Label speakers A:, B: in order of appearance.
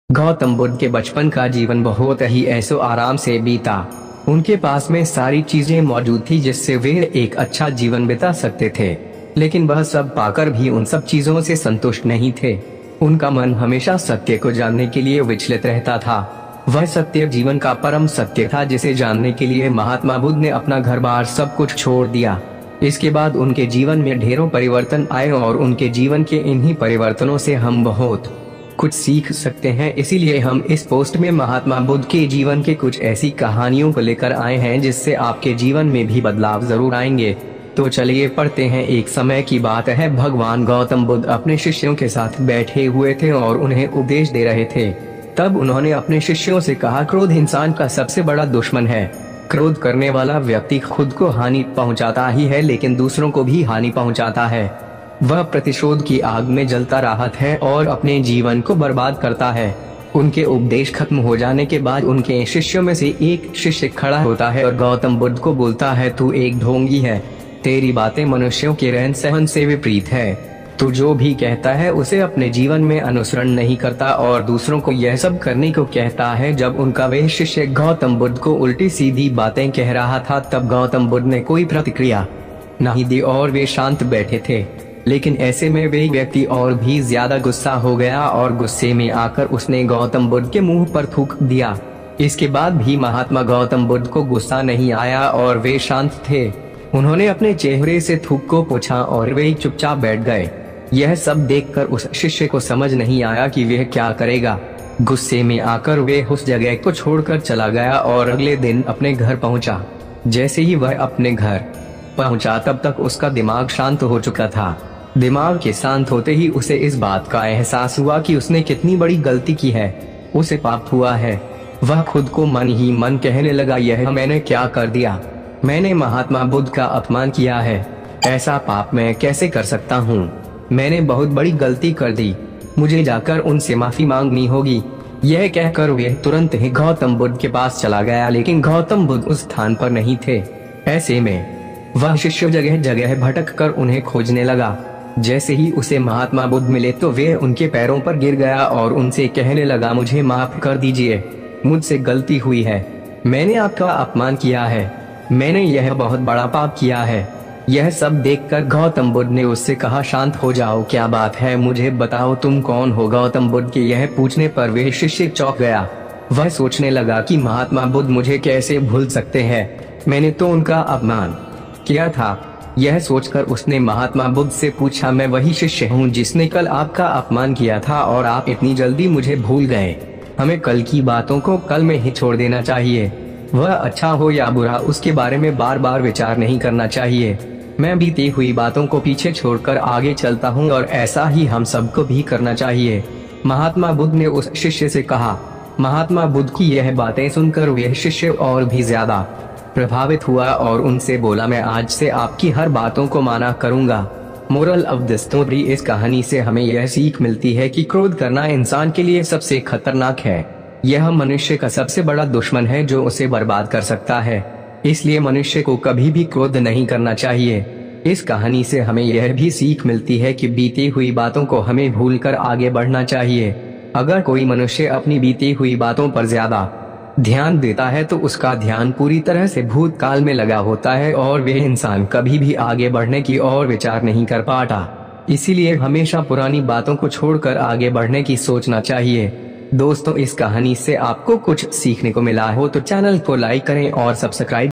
A: गौतम बुद्ध के बचपन का जीवन बहुत ही ऐसो आराम से बीता। उनके पास में सारी चीजें मौजूद थी जिससे वे एक अच्छा जीवन बिता सकते थे, लेकिन वह सब पाकर भी उन सब चीजों से संतुष्ट नहीं थे। उनका मन हमेशा सत्य को जानने के लिए विचलित रहता था। वह सत्य जीवन का परम सत्य था जिसे जानने के लिए महात्मा बुद्ध ने अपना घर बार सब कुछ छोड़ दिया। इसके बाद उनके जीवन में ढेरों परिवर्तन आए और उनके जीवन के इन्हीं परिवर्तनों से हम बहुत कुछ सीख सकते हैं। इसीलिए हम इस पोस्ट में महात्मा बुद्ध के जीवन के कुछ ऐसी कहानियों को लेकर आए हैं जिससे आपके जीवन में भी बदलाव जरूर आएंगे। तो चलिए पढ़ते हैं। एक समय की बात है, भगवान गौतम बुद्ध अपने शिष्यों के साथ बैठे हुए थे और उन्हें उपदेश दे रहे थे। तब उन्होंने अपने शिष्यों से कहा, क्रोध इंसान का सबसे बड़ा दुश्मन है। क्रोध करने वाला व्यक्ति खुद को हानि पहुंचाता ही है, लेकिन दूसरों को भी हानि पहुंचाता है। वह प्रतिशोध की आग में जलता रहता है और अपने जीवन को बर्बाद करता है। उनके उपदेश खत्म हो जाने के बाद उनके शिष्यों में से एक शिष्य खड़ा होता है और गौतम बुद्ध को बोलता है, तू एक ढोंगी है। तेरी बातें मनुष्यों के रहन सहन से विपरीत है। तू जो भी कहता है उसे अपने जीवन में अनुसरण नहीं करता और दूसरों को यह सब करने को कहता है। जब उनका वह शिष्य गौतम बुद्ध को उल्टी सीधी बातें कह रहा था, तब गौतम बुद्ध ने कोई प्रतिक्रिया नहीं दी और वे शांत बैठे थे। लेकिन ऐसे में वे व्यक्ति और भी ज्यादा गुस्सा हो गया और गुस्से में आकर उसने गौतम बुद्ध के मुंह पर थूक दिया। इसके बाद भी महात्मा गौतम बुद्ध को गुस्सा नहीं आया और वे शांत थे। उन्होंने अपने चेहरे से थूक को पोंछा और वे चुपचाप बैठ गए। यह सब देखकर उस शिष्य को समझ नहीं आया कि वह क्या करेगा। गुस्से में आकर वे उस जगह को छोड़कर चला गया और अगले दिन अपने घर पहुंचा। जैसे ही वह अपने घर पहुंचा तब तक उसका दिमाग शांत हो चुका था। दिमाग के शांत होते ही उसे इस बात का एहसास हुआ कि उसने कितनी बड़ी गलती की है, उसे पाप हुआ है। वह खुद को मन ही मन कहने लगा, यह मैंने क्या कर दिया। मैंने महात्मा बुद्ध का अपमान किया है। ऐसा पाप मैं कैसे कर सकता हूँ। मैंने बहुत बड़ी गलती कर दी। मुझे जाकर उनसे माफी मांगनी होगी। यह कहकर वह तुरंत ही गौतम बुद्ध के पास चला गया, लेकिन गौतम बुद्ध उस स्थान पर नहीं थे। ऐसे में वह शिष्य जगह जगह भटक कर उन्हें खोजने लगा। जैसे ही उसे महात्मा बुद्ध मिले तो वे उनके पैरों पर गिर गया और उनसे कहने लगा, मुझे माफ कर दीजिए, मुझसे गलती हुई है। मैंने आपका अपमान किया है। मैंने यह बहुत बड़ा पाप किया है। यह सब देखकर गौतम बुद्ध ने उससे कहा, शांत हो जाओ, क्या बात है, मुझे बताओ तुम कौन हो। गौतम बुद्ध के यह पूछने पर वह शिष्य चौंक गया। वह सोचने लगा कि महात्मा बुद्ध मुझे कैसे भूल सकते हैं, मैंने तो उनका अपमान किया था। यह सोचकर उसने महात्मा बुद्ध से पूछा, मैं वही शिष्य हूँ जिसने कल आपका अपमान किया था और आप इतनी जल्दी मुझे भूल गए। हमें कल की बातों को कल में ही छोड़ देना चाहिए। वह अच्छा हो या बुरा, उसके बारे में बार बार विचार नहीं करना चाहिए। मैं बीती हुई बातों को पीछे छोड़कर आगे चलता हूँ और ऐसा ही हम सबको भी करना चाहिए। महात्मा बुद्ध ने उस शिष्य से कहा। महात्मा बुद्ध की यह बातें सुनकर वह शिष्य और भी ज्यादा प्रभावित हुआ और उनसे बोला, मैं आज से आपकी हर बातों को माना करूंगा। मोरल ऑफ द स्टोरी, इस कहानी से हमें यह सीख मिलती है कि क्रोध करना इंसान के लिए सबसे खतरनाक है। यह मनुष्य का सबसे बड़ा दुश्मन है जो उसे बर्बाद कर सकता है। इसलिए मनुष्य को कभी भी क्रोध नहीं करना चाहिए। इस कहानी से हमें यह भी सीख मिलती है कि बीती हुई बातों को हमें भूलकर आगे बढ़ना चाहिए। अगर कोई मनुष्य अपनी बीती हुई बातों पर ज्यादा ध्यान देता है तो उसका ध्यान पूरी तरह से भूतकाल में लगा होता है और वह इंसान कभी भी आगे बढ़ने की ओर विचार नहीं कर पाता। इसीलिए हमेशा पुरानी बातों को छोड़कर आगे बढ़ने की सोचना चाहिए। दोस्तों, इस कहानी से आपको कुछ सीखने को मिला हो तो चैनल को लाइक करें और सब्सक्राइब